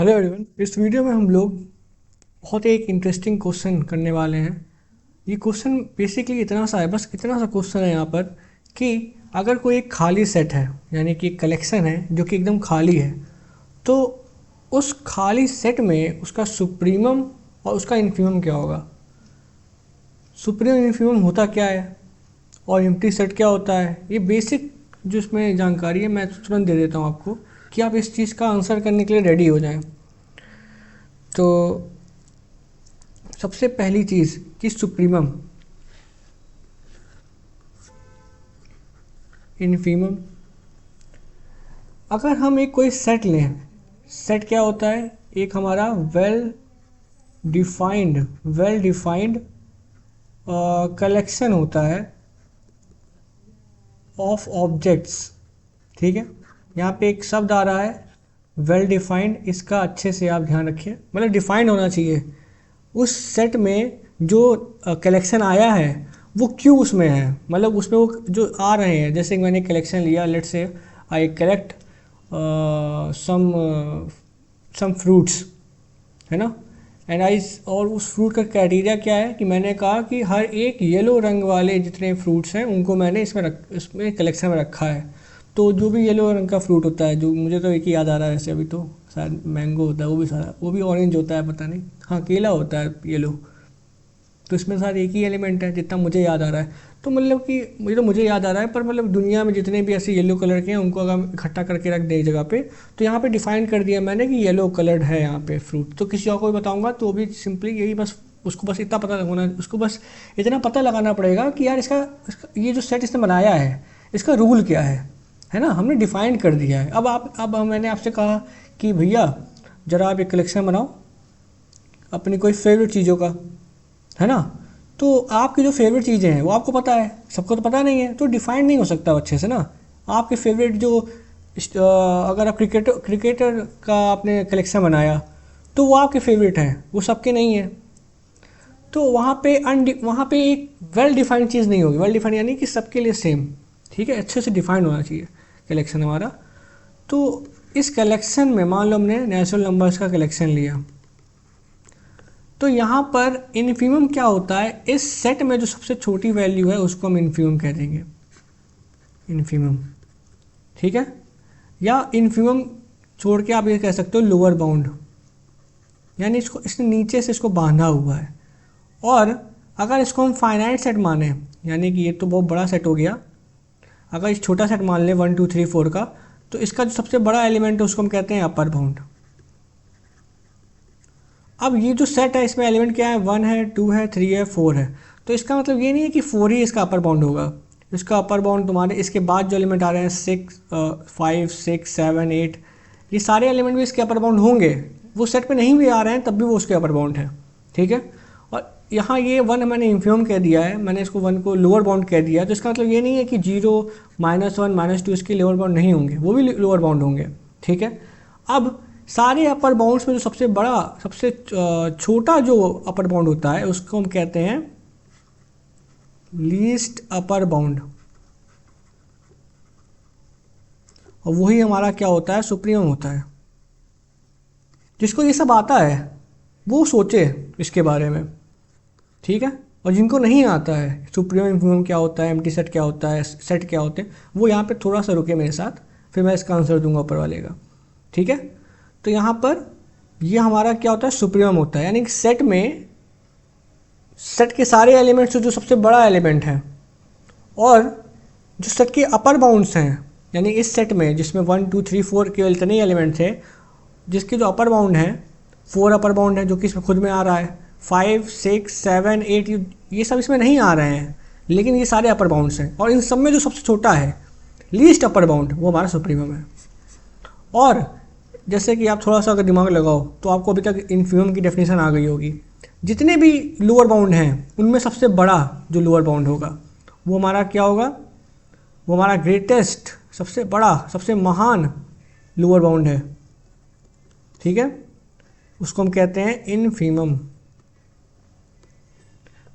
Hello everyone. इस video में हम लोग बहुत एक इंटरेस्टिंग क्वेश्चन करने वाले हैं। ये क्वेश्चन बेसिकली इतना सा है, बस इतना सा क्वेश्चन है यहाँ पर कि अगर कोई एक खाली सेट है, यानी कि एक कलेक्शन है जो कि एकदम खाली है, तो उस खाली सेट में उसका सुप्रीमम और उसका इन्फीमम क्या होगा। सुप्रीमम इन्फीमम होता क्या है और एम्प्टी सेट क्या होता है, ये बेसिक जो इसमें जानकारी है मैं तुरंत दे देता हूँ आपको कि आप इस चीज़ का आंसर करने के लिए रेडी हो जाएं। तो सबसे पहली चीज़ कि सुप्रीमम इन्फीमम, अगर हम एक कोई सेट लें, सेट क्या होता है, एक हमारा वेल डिफाइंड कलेक्शन होता है ऑफ ऑब्जेक्ट्स। ठीक है, यहाँ पे एक शब्द आ रहा है वेल डिफाइंड, इसका अच्छे से आप ध्यान रखिए, मतलब डिफाइंड होना चाहिए। उस सेट में जो कलेक्शन आया है वो क्यों उसमें है, मतलब उसमें वो जो आ रहे हैं, जैसे कि मैंने कलेक्शन लिया, लेट से I collect some some fruits, है ना, एंड आई, और उस फ्रूट का क्राइटेरिया क्या है कि मैंने कहा कि हर एक येलो रंग वाले जितने फ्रूट्स हैं उनको मैंने इसमें कलेक्शन में रखा है। तो जो भी येलो रंग का फ्रूट होता है, जो मुझे तो एक ही याद आ रहा है वैसे अभी, तो शायद मैंगो होता है, वो भी सारा, वो भी ऑरेंज होता है, पता नहीं, हाँ केला होता है येलो। तो इसमें साथ एक ही एलिमेंट है जितना मुझे याद आ रहा है। तो मतलब कि मुझे याद आ रहा है, पर मतलब दुनिया में जितने भी ऐसे येलो कलर के हैं उनको अगर हम इकट्ठा करके रख दें एक जगह पे, तो यहाँ पे डिफाइन कर दिया मैंने कि येलो कलर्ड है यहाँ पे फ्रूट। तो किसी और को भी बताऊंगा तो भी सिंपली यही, बस उसको बस इतना पता होना, उसको बस इतना पता लगाना पड़ेगा कि यार इसका ये जो सेट इसने बनाया है इसका रूल क्या है ना, हमने डिफाइन कर दिया है। अब मैंने आपसे कहा कि भैया ज़रा आप एक कलेक्शन बनाओ अपनी कोई फेवरेट चीज़ों का, है ना। तो आपकी जो फेवरेट चीज़ें हैं वो आपको पता है, सबको तो पता नहीं है, तो डिफाइन नहीं हो सकता अच्छे से ना। आपके फेवरेट जो अगर आप क्रिकेटर का आपने कलेक्शन बनाया तो वो आपके फेवरेट हैं, वो सबके नहीं है। तो वहाँ पे एक वेल डिफाइंड चीज़ नहीं होगी। वेल डिफाइंड यानी कि सबके लिए सेम, ठीक है, अच्छे से डिफाइंड होना चाहिए कलेक्शन हमारा। तो इस कलेक्शन में मान लो हमने नेचुरल नंबर्स का कलेक्शन लिया, तो यहाँ पर इन्फीमम क्या होता है, इस सेट में जो सबसे छोटी वैल्यू है उसको हम इन्फीमम कह देंगे, इन्फीमम, ठीक है। या इन्फीमम छोड़ के आप ये कह सकते हो लोअर बाउंड, यानी इसने नीचे से इसको बांधा हुआ है। और अगर इसको हम फाइनाइट सेट माने, यानी कि ये तो बहुत बड़ा सेट हो गया, अगर इस छोटा सेट मान लें 1 2 3 4 का, तो इसका जो सबसे बड़ा एलिमेंट है उसको हम कहते हैं अपर बाउंड। अब ये जो सेट है इसमें एलिमेंट क्या है, 1 है, 2 है, 3 है, 4 है। तो इसका मतलब ये नहीं है कि 4 ही इसका अपर बाउंड होगा। इसका अपर बाउंड तुम्हारे इसके बाद जो एलिमेंट आ रहे हैं 5 6 7 8, ये सारे एलिमेंट भी इसके अपर बाउंड होंगे। वो सेट पे नहीं भी आ रहे हैं तब भी वो उसके अपर बाउंड है, ठीक है। और यहाँ ये 1 मैंने इन्फीमम कह दिया है, मैंने इसको 1 को लोअर बाउंड कह दिया है, तो इसका मतलब ये नहीं है कि 0 -1 -2 इसके लोअर बाउंड नहीं होंगे, वो भी लोअर बाउंड होंगे, ठीक है। अब सारे अपर बाउंड्स में जो सबसे बड़ा, सबसे छोटा जो अपर बाउंड होता है उसको हम कहते हैं लीस्ट अपर बाउंड, और वही हमारा क्या होता है, सुप्रीमम होता है। जिसको ये सब आता है वो सोचे इसके बारे में, ठीक है। और जिनको नहीं आता है सुप्रीमम इन्फीमम क्या होता है, एम्प्टी सेट क्या होता है, सेट क्या होते हैं, वो यहाँ पे थोड़ा सा रुके मेरे साथ, फिर मैं इसका आंसर दूंगा ऊपर वाले का, ठीक है। तो यहाँ पर ये हमारा क्या होता है, सुप्रीमम होता है, यानी कि सेट में सेट के सारे एलिमेंट्स जो सबसे बड़ा एलिमेंट है, और जो सेट के अपर बाउंड्स हैं, यानी इस सेट में जिसमें 1 2 3 4 केवल इतने ही एलिमेंट्स थे, जिसके जो अपर बाउंड हैं 4 अपर बाउंड है जो कि इसमें खुद में आ रहा है, 5 6 7 8 ये सब इसमें नहीं आ रहे हैं, लेकिन ये सारे अपर बाउंड्स हैं, और इन सब में जो सबसे छोटा है लीस्ट अपर बाउंड वो हमारा सुप्रीमम है। और जैसे कि आप थोड़ा सा अगर दिमाग लगाओ तो आपको अभी तक इन्फीमम की डेफिनेशन आ गई होगी। जितने भी लोअर बाउंड हैं उनमें सबसे बड़ा जो लोअर बाउंड होगा वो हमारा क्या होगा, वो हमारा ग्रेटेस्ट, सबसे बड़ा, सबसे महान लोअर बाउंड है, ठीक है। उसको हम कहते हैं इन्फीमम।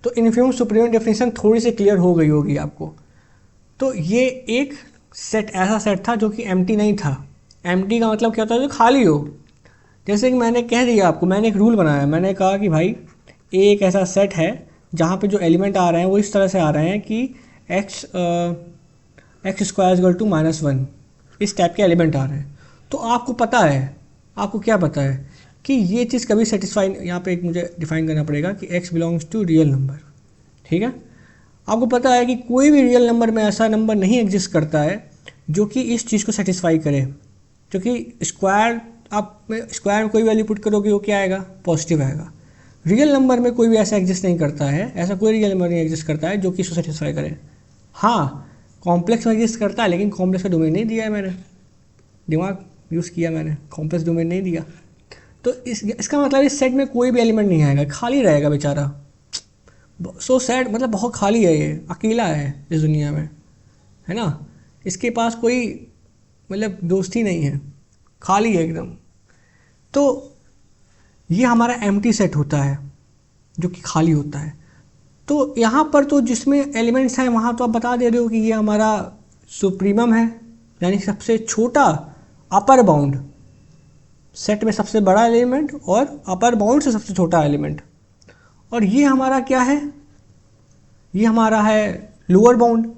तो इन्फीमम सुप्रीमम डेफिनेशन थोड़ी सी क्लियर हो गई होगी आपको। तो ये एक सेट ऐसा सेट था जो कि एम्प्टी नहीं था। एम्प्टी का मतलब क्या होता है, जो खाली हो, जैसे कि मैंने कह दिया आपको, मैंने एक रूल बनाया, मैंने कहा कि भाई ए एक ऐसा सेट है जहाँ पे जो एलिमेंट आ रहे हैं वो इस तरह से आ रहे हैं कि x x square equal to -1, इस टाइप के एलिमेंट आ रहे हैं। तो आपको पता है, आपको क्या पता है कि ये चीज़ कभी सेटिस्फाई, यहाँ पे एक मुझे डिफाइन करना पड़ेगा कि x belongs to real number, ठीक है। आपको पता है कि कोई भी रियल नंबर में ऐसा नंबर नहीं एग्जिस्ट करता है जो कि इस चीज़ को सेटिस्फाई करे, क्योंकि स्क्वायर, आप स्क्वायर में कोई वैल्यू पुट करोगे वो क्या आएगा, पॉजिटिव आएगा। रियल नंबर में कोई भी ऐसा एग्जिस्ट नहीं करता है, ऐसा कोई रियल नंबर नहीं एग्जिस्ट करता है जो कि इसको सेटिस्फाई करे। हाँ, कॉम्प्लेक्स में एग्जिस्ट करता है, लेकिन कॉम्प्लेक्स का डोमेन नहीं दिया है मैंने, दिमाग यूज़ किया मैंने, कॉम्प्लेक्स डोमेन नहीं दिया। तो इसका मतलब इस सेट में कोई भी एलिमेंट नहीं आएगा, खाली रहेगा बेचारा। सो सैड, मतलब बहुत खाली है, ये अकेला है इस दुनिया में, है ना। इसके पास कोई मतलब दोस्ती नहीं है, खाली है एकदम। तो ये हमारा एम्प्टी सेट होता है जो कि खाली होता है। तो यहाँ पर तो जिसमें एलिमेंट्स हैं वहाँ तो आप बता दे रहे हो कि ये हमारा सुप्रीमम है, यानी सबसे छोटा अपर बाउंड, सेट में सबसे बड़ा एलिमेंट और अपर बाउंड से सबसे छोटा एलिमेंट। और ये हमारा क्या है, ये हमारा है लोअर बाउंड।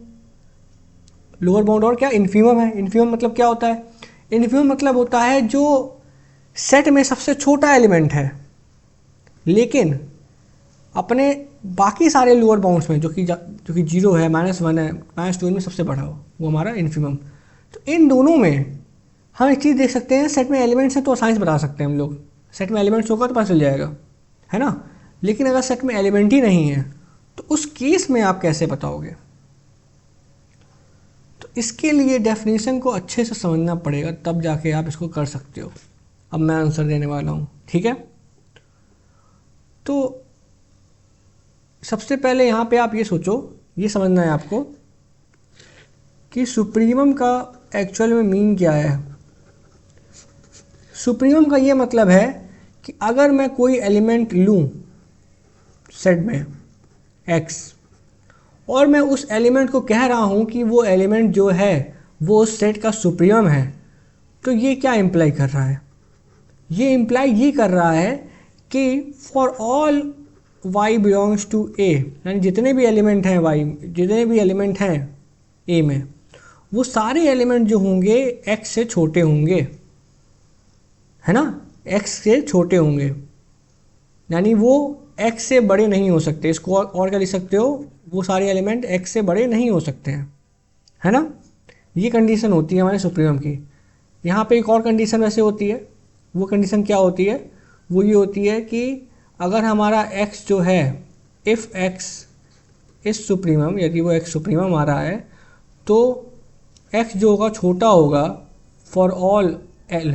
लोअर बाउंड और क्या, इन्फीमम है। इन्फीमम मतलब क्या होता है, इन्फीमम मतलब होता है जो सेट में सबसे छोटा एलिमेंट है लेकिन अपने बाकी सारे लोअर बाउंड्स में जो कि 0 है, -1 है, -2 में सबसे बड़ा हो, वो हमारा इन्फीमम। तो इन दोनों में हम एक चीज़ देख सकते हैं, सेट में एलिमेंट्स हैं तो साइंस बता सकते हैं हम लोग, सेट में एलिमेंट्स होगा तो पता चल जाएगा, है ना। लेकिन अगर सेट में एलिमेंट ही नहीं है तो उस केस में आप कैसे बताओगे। तो इसके लिए डेफिनेशन को अच्छे से समझना पड़ेगा, तब जाके आप इसको कर सकते हो। अब मैं आंसर देने वाला हूँ, ठीक है। तो सबसे पहले यहाँ पे आप ये सोचो, ये समझना है आपको कि सुप्रीमम का एक्चुअल में मीन क्या है। सुप्रीमम का ये मतलब है कि अगर मैं कोई एलिमेंट लूँ सेट में x और मैं उस एलिमेंट को कह रहा हूँ कि वो एलिमेंट जो है वो उस सेट का सुप्रीमम है, तो ये क्या इम्प्लाई कर रहा है, ये इम्प्लाई ये कर रहा है कि for all y belongs to a, यानी जितने भी एलिमेंट हैं y, जितने भी एलिमेंट हैं a में, वो सारे एलिमेंट जो होंगे x से छोटे होंगे, है ना, x से छोटे होंगे, यानी वो x से बड़े नहीं हो सकते। इसको और क्या लिख सकते हो, वो सारे एलिमेंट x से बड़े नहीं हो सकते हैं, है ना। ये कंडीशन होती है हमारे सुप्रीमम की। यहाँ पे एक और कंडीशन वैसे होती है, वो कंडीशन क्या होती है, वो ये होती है कि अगर हमारा x जो है, इफ़ x इज सुप्रीमम, यदि वो x सुप्रीमम आ रहा है तो x जो होगा छोटा होगा for all l,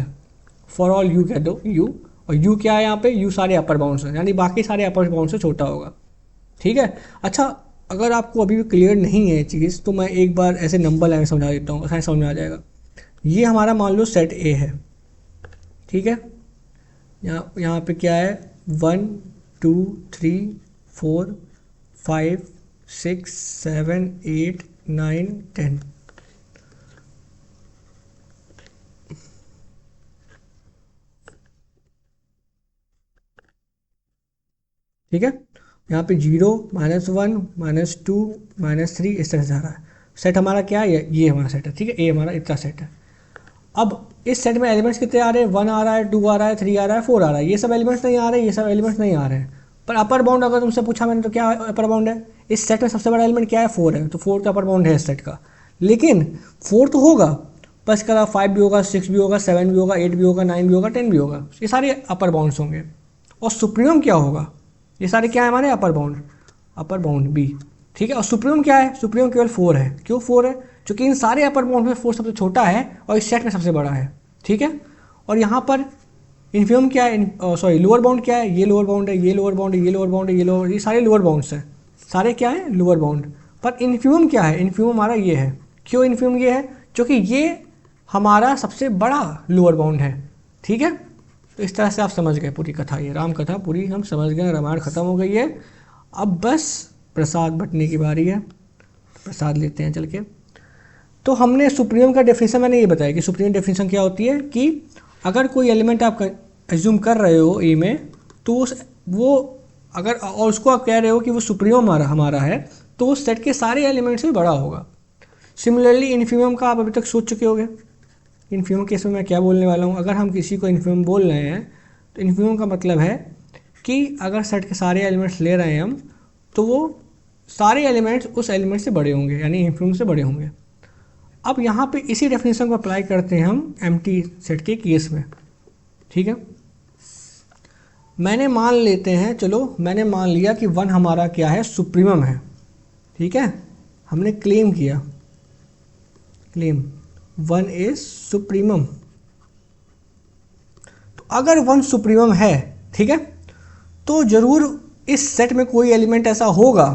for all u कह दो u, और u क्या है यहाँ पे, u सारे अपर बाउंड से, यानी बाकी सारे अपर बाउंड से छोटा होगा, ठीक है। अच्छा, अगर आपको अभी भी क्लियर नहीं है ये चीज़ तो मैं एक बार ऐसे नंबर लाइन समझा देता हूँ, समझ में आ जाएगा। ये हमारा मान लो सेट A है, ठीक है। यहाँ पे क्या है, 1 2 3 4 5 6 7 8 9 10, ठीक है। यहाँ पे 0 -1 -2 -3 इस तरह से आ रहा है। सेट हमारा क्या है, ये हमारा सेट है, ठीक है। ए हमारा इतना सेट है। अब इस सेट में एलिमेंट्स कितने आ रहे हैं, 1 आ रहा है, 2 आ रहा है, 3 आ रहा है, 4 आ रहा है। ये सब एलिमेंट्स नहीं आ रहे, ये सब एलिमेंट्स नहीं आ रहे हैं। पर अपर बाउंड अगर तुमसे पूछा मैंने तो क्या अपर बाउंड है, इस सेट में सबसे बड़ा एलिमेंट क्या है, 4 है, तो 4 का अपर बाउंड है इस सेट का। लेकिन 4 तो होगा, पर इसके अलावा 5 भी होगा, 6 भी होगा, 7 भी होगा, 8 भी होगा, 9 भी होगा, 10 भी होगा, ये सारे अपर बाउंड्स होंगे। और सुप्रीमम क्या होगा, ये सारे क्या है हमारे अपर बाउंड बी, ठीक है। और सुप्रीमम क्या है, सुप्रीमम केवल 4 है। क्यों 4 है, क्योंकि इन सारे अपर बाउंड में 4 सबसे छोटा है और इस सेट में सबसे बड़ा है, ठीक है। और यहाँ पर इन्फीमम क्या है, सॉरी लोअर बाउंड क्या है, ये लोअर बाउंड है, ये लोअर बाउंड है, ये लोअर बाउंड है, ये सारे लोअर बाउंड्स हैं, सारे क्या है लोअर बाउंड। पर इन्फीमम क्या है, इन्फीमम हमारा ये है। क्यों इन्फीमम ये है, क्योंकि ये हमारा सबसे बड़ा लोअर बाउंड है, ठीक है। तो इस तरह से आप समझ गए पूरी कथा, ये राम कथा पूरी हम समझ गए, रामायण खत्म हो गई है। अब बस प्रसाद बंटने की बारी है, प्रसाद लेते हैं चल के। तो हमने सुप्रीमम का डेफिनेशन मैंने ये बताया कि सुप्रीमम डेफिनेशन क्या होती है कि अगर कोई एलिमेंट आप एज्यूम कर रहे हो ए में, तो वो अगर और उसको आप कह रहे हो कि वो सुप्रीमम हमारा है, तो उस सेट के सारे एलिमेंट से बड़ा होगा। सिमिलरली इन्फीमम का आप अभी तक सोच चुके होंगे। इन्फीमम केस में मैं क्या बोलने वाला हूँ, अगर हम किसी को इन्फीमम बोल रहे हैं तो इन्फीमम का मतलब है कि अगर सेट के सारे एलिमेंट्स ले रहे हैं हम, तो वो सारे एलिमेंट्स उस एलिमेंट से बड़े होंगे, यानी इन्फीमम से बड़े होंगे। अब यहाँ पे इसी डेफिनेशन को अप्लाई करते हैं हम एम्प्टी सेट के केस में, ठीक है। मैंने मान लेते हैं, चलो मैंने मान लिया कि 1 हमारा क्या है, सुप्रीमम है, ठीक है। हमने क्लेम किया, क्लेम 1 इज सुप्रीमम। तो अगर 1 सुप्रीमम है, ठीक है, तो जरूर इस सेट में कोई एलिमेंट ऐसा होगा।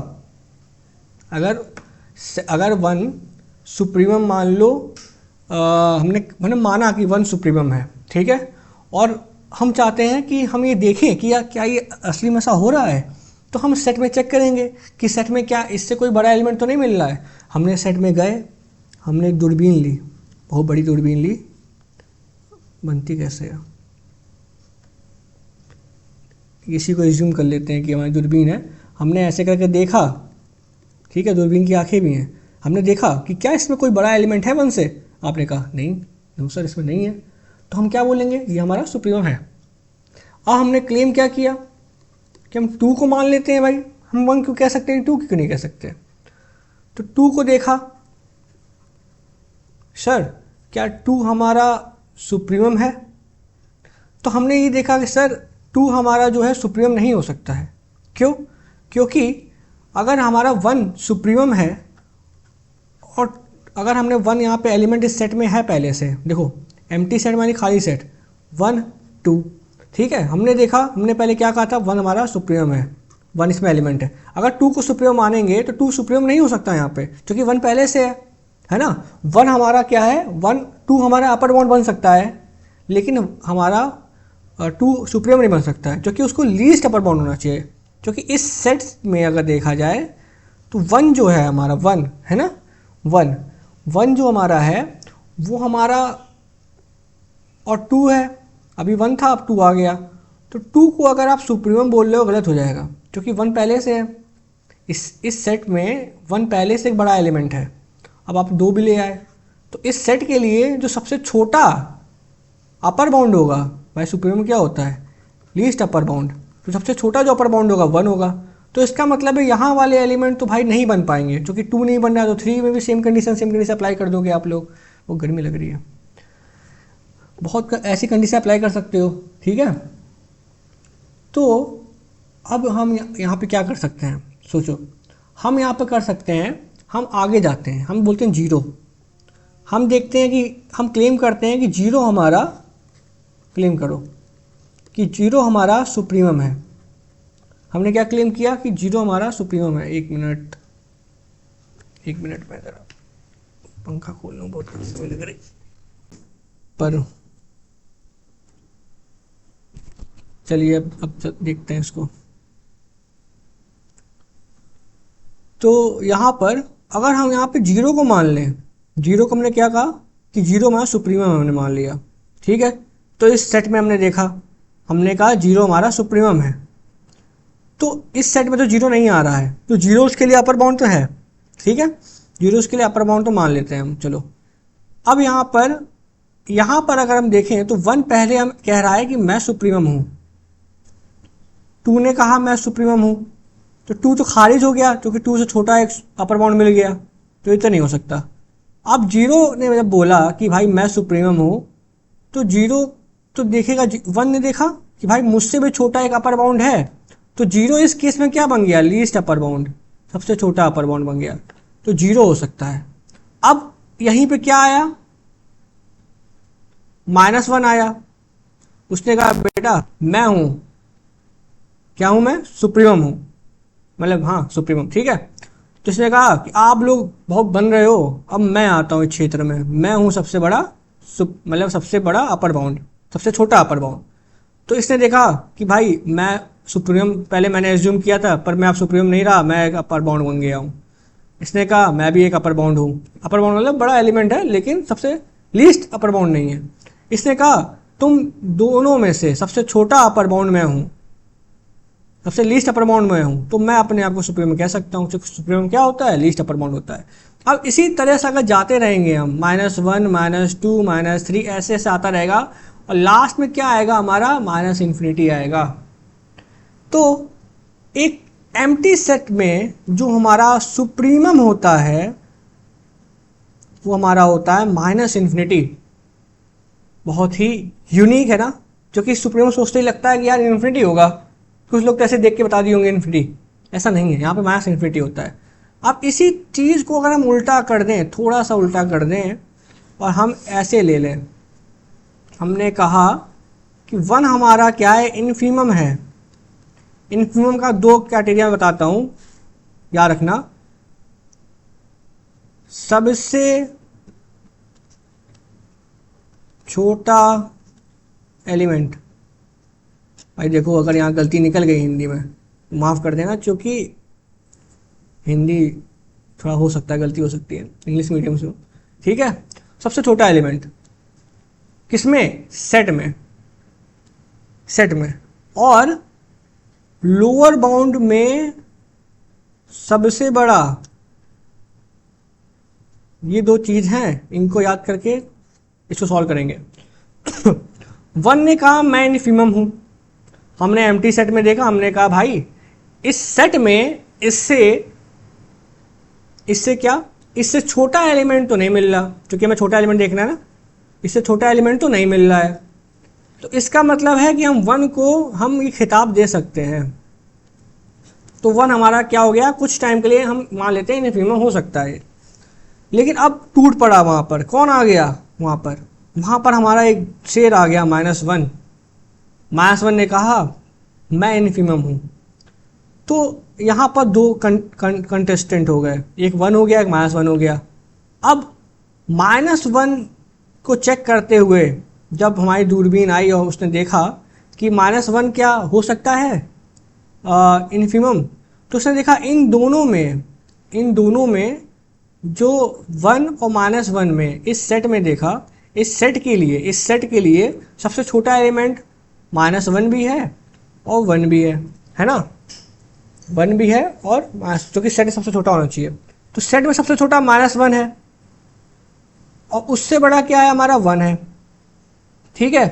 अगर 1 सुप्रीमम मान लो, हमने माना कि 1 सुप्रीमम है, ठीक है, और हम चाहते हैं कि हम ये देखें कि क्या ये असली में ऐसा हो रहा है, तो हम सेट में चेक करेंगे कि सेट में क्या इससे कोई बड़ा एलिमेंट तो नहीं मिल रहा है। हमने सेट में गए, हमने एक दूरबीन ली, बहुत बड़ी दूरबीन ली, बनती कैसे है, इसी को एज्यूम कर लेते हैं कि हमारी दूरबीन है। हमने ऐसे करके देखा, ठीक है, दूरबीन की आंखें भी हैं, हमने देखा कि क्या इसमें कोई बड़ा एलिमेंट है 1 से। आपने कहा नहीं सर इसमें नहीं है, तो हम क्या बोलेंगे, ये हमारा सुप्रीमम है। अब हमने क्लेम क्या किया कि हम 2 को मान लेते हैं। भाई हम 1 क्यों कह सकते हैं, 2 क्यों नहीं कह सकते। तो 2 को देखा, सर क्या 2 हमारा सुप्रीमम है। तो हमने ये देखा कि सर 2 हमारा जो है सुप्रीमम नहीं हो सकता है। क्यों? क्योंकि अगर हमारा 1 सुप्रीमम है और अगर हमने 1 यहाँ पे एलिमेंट इस सेट में है पहले से, देखो एम्प्टी सेट मानी खाली सेट, 1 2, ठीक है। हमने देखा, हमने पहले क्या कहा था, 1 हमारा सुप्रीमम है, 1 इसमें एलिमेंट है। अगर 2 को सुप्रीमम मानेंगे तो 2 सुप्रीमम नहीं हो सकता यहाँ पे, क्योंकि 1 पहले से है ना। 1 हमारा क्या है, 2 हमारा अपर बाउंड बन सकता है, लेकिन हमारा 2 सुप्रीमम नहीं बन सकता है, क्योंकि उसको लीस्ट अपर बाउंड होना चाहिए। क्योंकि इस सेट में अगर देखा जाए तो 1 जो है हमारा, 1 है ना, 1 जो हमारा है वो हमारा, और 2 है, अभी 1 था अब 2 आ गया, तो 2 को अगर आप सुप्रीमम बोल रहे हो गलत हो जाएगा, क्योंकि 1 पहले से है। इस सेट में 1 पहले से एक बड़ा एलिमेंट है। अब आप 2 भी ले आए, तो इस सेट के लिए जो सबसे छोटा अपर बाउंड होगा, भाई सुप्रीमम क्या होता है, लीस्ट अपर बाउंड, तो सबसे छोटा जो अपर बाउंड होगा 1 होगा। तो इसका मतलब है यहाँ वाले एलिमेंट तो भाई नहीं बन पाएंगे, क्योंकि 2 नहीं बन रहा है, तो 3 में भी सेम कंडीशन अप्लाई कर दोगे आप लोग। वो गर्मी लग रही है, बहुत ऐसी कंडीशन अप्लाई कर सकते हो, ठीक है। तो अब हम यहाँ पे क्या कर सकते हैं, सोचो, हम यहाँ पे कर सकते हैं, हम आगे जाते हैं, हम बोलते हैं 0। हम देखते हैं कि हम क्लेम करते हैं कि 0 हमारा, क्लेम करो कि 0 हमारा सुप्रीमम है। हमने क्या क्लेम किया कि 0 हमारा सुप्रीमम है। एक मिनट मैं ज़रा पंखा खोल लूँ, बहुत गर्मी लग रही पर। चलिए अब देखते हैं इसको। तो यहाँ पर अगर हम यहाँ पे 0 को मान लें, 0 को हमने क्या कहा कि 0 हमारा सुप्रीमम हमने मान लिया, ठीक है। तो इस सेट में हमने देखा, हमने कहा 0 हमारा सुप्रीमम है, तो इस सेट में तो 0 नहीं आ रहा है, तो 0 उसके लिए अपर बाउंड तो है, ठीक है। 0 उसके लिए अपर बाउंड तो मान लेते हैं हम, चलो। अब यहाँ पर अगर हम देखें तो 1 पहले हम कह रहा है कि मैं सुप्रीमम हूँ, 2 ने कहा मैं सुप्रीमम हूँ, तो 2 तो खारिज हो गया, क्योंकि 2 से छोटा एक अपर बाउंड मिल गया, तो ये तो नहीं हो सकता। अब 0 ने जब बोला कि भाई मैं सुप्रीमम हूँ, तो 0 तो देखेगा, 1 ने देखा कि भाई मुझसे भी छोटा एक अपर बाउंड है, तो 0 इस केस में क्या बन गया, लीस्ट अपर बाउंड, सबसे छोटा अपर बाउंड बन गया, तो 0 हो सकता है। अब यहीं पे क्या आया, -1 आया, उसने कहा बेटा मैं हूं, क्या हूं मैं, सुप्रीमम हूं, मतलब हाँ सुप्रीमम, ठीक है। तो उसने कहा कि आप लोग बहुत बन रहे हो, अब मैं आता हूं इस क्षेत्र में, मैं हूं सबसे बड़ा, मतलब सबसे बड़ा अपर बाउंड, सबसे छोटा अपर बाउंड। तो इसने देखा कि भाई मैं सुप्रीमम, पहले मैंने एज्यूम किया था, पर मैं अब सुप्रीमम नहीं रहा, मैं एक अपर बाउंड बन गया हूँ। इसने कहा मैं भी एक अपर बाउंड हूँ, अपर बाउंड मतलब बड़ा एलिमेंट है, लेकिन सबसे लीस्ट अपर बाउंड नहीं है। इसने कहा तुम दोनों में से सबसे छोटा अपर बाउंड मैं हूँ, सबसे लीस्ट अपर बाउंड में हूँ, तो मैं अपने आप को सुप्रीम कह सकता हूँ। सुप्रीम क्या होता है? लीस्ट अपर बाउंड होता है। अब इसी तरह से अगर जाते रहेंगे हम -1 -2 -3 ऐसे ऐसे आता रहेगा और लास्ट में क्या आएगा हमारा? -इन्फिनिटी आएगा। तो एक एम्प्टी सेट में जो हमारा सुप्रीमम होता है वो हमारा होता है -इन्फिनिटी। बहुत ही यूनिक है ना, जो कि सुप्रीमम सोचते ही लगता है कि यार इन्फिनिटी होगा। कुछ लोग तो ऐसे देख के बता दिए होंगे इन्फिनिटी, ऐसा नहीं है, यहाँ पे -इन्फिनिटी होता है। अब इसी चीज़ को अगर हम उल्टा कर दें, थोड़ा सा उल्टा कर दें और हम ऐसे ले लें, हमने कहा कि 1 हमारा क्या है? इन्फीमम है। इन्फीमम का 2 क्राइटेरिया बताता हूँ, याद रखना। सबसे छोटा एलिमेंट, भाई देखो अगर यहाँ गलती निकल गई हिंदी में माफ़ कर देना, क्योंकि हिंदी थोड़ा हो सकता है गलती हो सकती है, इंग्लिश मीडियम से, ठीक है। सबसे छोटा एलिमेंट किसमें? सेट में, सेट में। और लोअर बाउंड में सबसे बड़ा, ये 2 चीज़ हैं, इनको याद करके इसको सॉल्व करेंगे। 1 ने कहा मैं इन्फीमम हूँ, हमने एम्प्टी सेट में देखा, हमने कहा भाई इस सेट में इससे क्या, इससे छोटा एलिमेंट तो नहीं मिल रहा, क्योंकि हमें छोटा एलिमेंट देखना है ना, इससे छोटा एलिमेंट तो नहीं मिल रहा है। तो इसका मतलब है कि हम 1 को हम ये खिताब दे सकते हैं। तो 1 हमारा क्या हो गया? कुछ टाइम के लिए हम मान लेते हैं इन्फीमम हो सकता है, लेकिन अब टूट पड़ा। वहाँ पर कौन आ गया? वहाँ पर हमारा एक शेर आ गया -1। -1 ने कहा मैं इन्फीमम हूँ। तो यहाँ पर 2 कंटेस्टेंट हो गए, एक 1 हो गया, एक -1 हो गया। अब -1 को चेक करते हुए जब हमारी दूरबीन आई और उसने देखा कि -1 क्या हो सकता है इन्फीमम, तो उसने देखा इन दोनों में जो 1 और -1 में इस सेट में देखा, इस सेट के लिए सबसे छोटा एलिमेंट -1 भी है और 1 भी है ना, 1 भी है और जो कि सेट सबसे छोटा होना चाहिए। तो सेट में सबसे छोटा -1 है और उससे बड़ा क्या है? हमारा 1 है, ठीक है।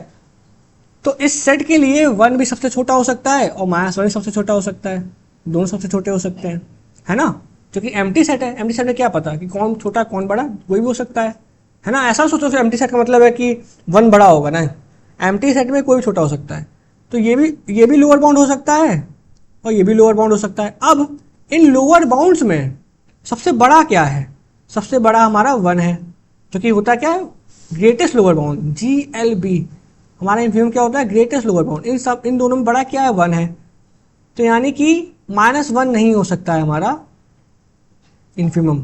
तो इस सेट के लिए 1 भी सबसे छोटा हो सकता है और -1 भी सबसे छोटा हो सकता है, दोनों सबसे छोटे हो सकते हैं, है ना। क्योंकि एम्प्टी सेट है, एम्प्टी सेट में क्या पता कि कौन छोटा कौन बड़ा, कोई भी हो सकता है ना। ऐसा सोचो कि एम्प्टी सेट का मतलब है कि 1 बड़ा होगा ना, एम्प्टी सेट में कोई भी छोटा हो सकता है। तो ये भी लोअर बाउंड हो सकता है और ये भी लोअर बाउंड हो सकता है। अब इन लोअर बाउंड्स में सबसे बड़ा क्या है? सबसे बड़ा हमारा 1 है, जो कि होता क्या है? Greatest lower bound, GLB। हमारा इन्फीमम क्या होता है? Greatest lower bound. इन दोनों में बड़ा क्या है? 1 है। तो यानी कि -1 नहीं हो सकता है हमारा इन्फीमम।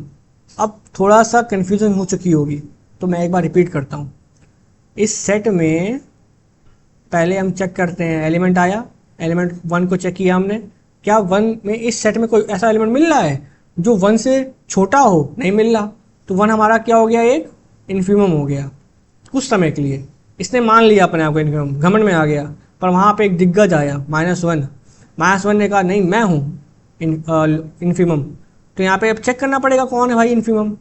अब थोड़ा सा कन्फ्यूजन हो चुकी होगी, तो मैं एक बार रिपीट करता हूँ। इस सेट में पहले हम चेक करते हैं, एलिमेंट आया, एलिमेंट 1 को चेक किया हमने, क्या 1 में इस सेट में कोई ऐसा एलिमेंट मिल रहा है जो 1 से छोटा हो? नहीं मिल रहा। तो 1 हमारा क्या हो गया? एक इन्फीमम हो गया कुछ समय के लिए। इसने मान लिया अपने आप को इन्फीमम, घमंड में आ गया। पर वहाँ पे एक दिग्गज आया -1। -1 ने कहा नहीं मैं हूँ इन्फीमम। तो यहाँ पे अब चेक करना पड़ेगा कौन है भाई इन्फीमम।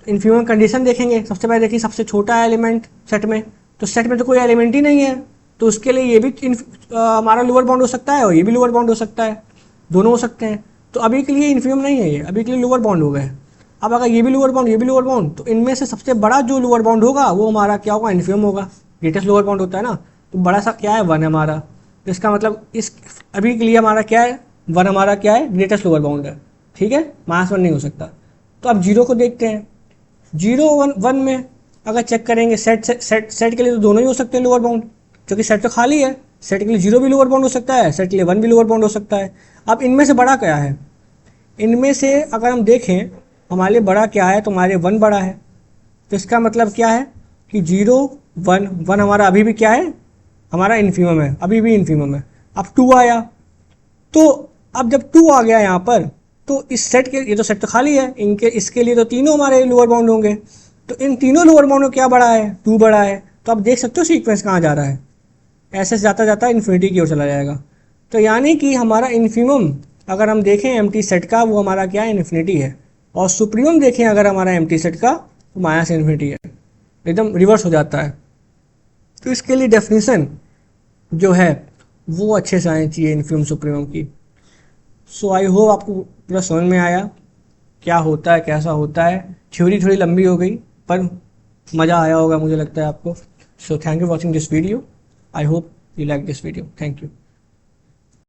इन्फीमम कंडीशन देखेंगे। सबसे पहले देखिए सबसे छोटा एलिमेंट सेट में, तो सेट में तो कोई एलिमेंट ही नहीं है, तो उसके लिए ये भी हमारा लोअर बाउंड हो सकता है और ये भी लोअर बाउंड हो सकता है, दोनों हो सकते हैं। तो अभी के लिए इन्फीमम नहीं है, ये अभी के लिए लोअर बाउंड हो गए। अब अगर ये भी लोअर बाउंड, ये भी लोअर बाउंड, तो इनमें से सबसे बड़ा जो लोअर बाउंड होगा वो हमारा क्या होगा? इन्फीमम होगा। ग्रेटेस्ट लोअर बाउंड होता है ना, तो बड़ा सा क्या है? 1 है हमारा। तो इसका मतलब इस अभी के लिए हमारा क्या है? 1 हमारा क्या है? ग्रेटेस्ट लोअर बाउंड है, ठीक है। -1 नहीं हो सकता। तो अब 0 को देखते हैं। 0 1 में अगर चेक करेंगे सेट के लिए तो दोनों ही हो सकते हैं लोअर बाउंड, क्योंकि सेट तो खाली है। सेट के लिए 0 भी लोअर बाउंड हो सकता है, सेट के लिए 1 भी लोअर बाउंड हो सकता है। अब इनमें से बड़ा क्या है? इनमें से अगर हम देखें हमारे लिए बड़ा क्या है, तो हमारे 1 बड़ा है। तो इसका मतलब क्या है कि 0 1 हमारा अभी भी क्या है? हमारा इन्फीमम है, अभी भी इन्फीमम है। अब 2 आया, तो अब जब 2 आ गया यहाँ पर, तो इस सेट के, ये तो सेट तो खाली है, इसके लिए तो तीनों हमारे लोअर बाउंड होंगे। तो इन तीनों लोअर बाउंड में क्या बड़ा है? 2 बड़ा है। तो आप देख सकते हो सीक्वेंस कहाँ जा रहा है, ऐसे जाता जाता इन्फिनिटी की ओर चला जाएगा। तो यानी कि हमारा इन्फिमम अगर हम देखें एम्प्टी सेट का, वो हमारा क्या है, इन्फिनिटी है। और सुप्रीमम देखें अगर हमारा एम्प्टी सेट का, तो माइनस इन्फिनिटी है, एकदम रिवर्स हो जाता है। तो इसके लिए डेफिनेशन जो है वो अच्छे से आनी चाहिए इन्फिमम सुप्रीमम की। सो आई होप आपको पूरा समझ में आया क्या होता है, कैसा होता है। थ्योरी थोड़ी लंबी हो गई पर मज़ा आया होगा मुझे लगता है आपको। So thank you watching this video. I hope you like this video. Thank you.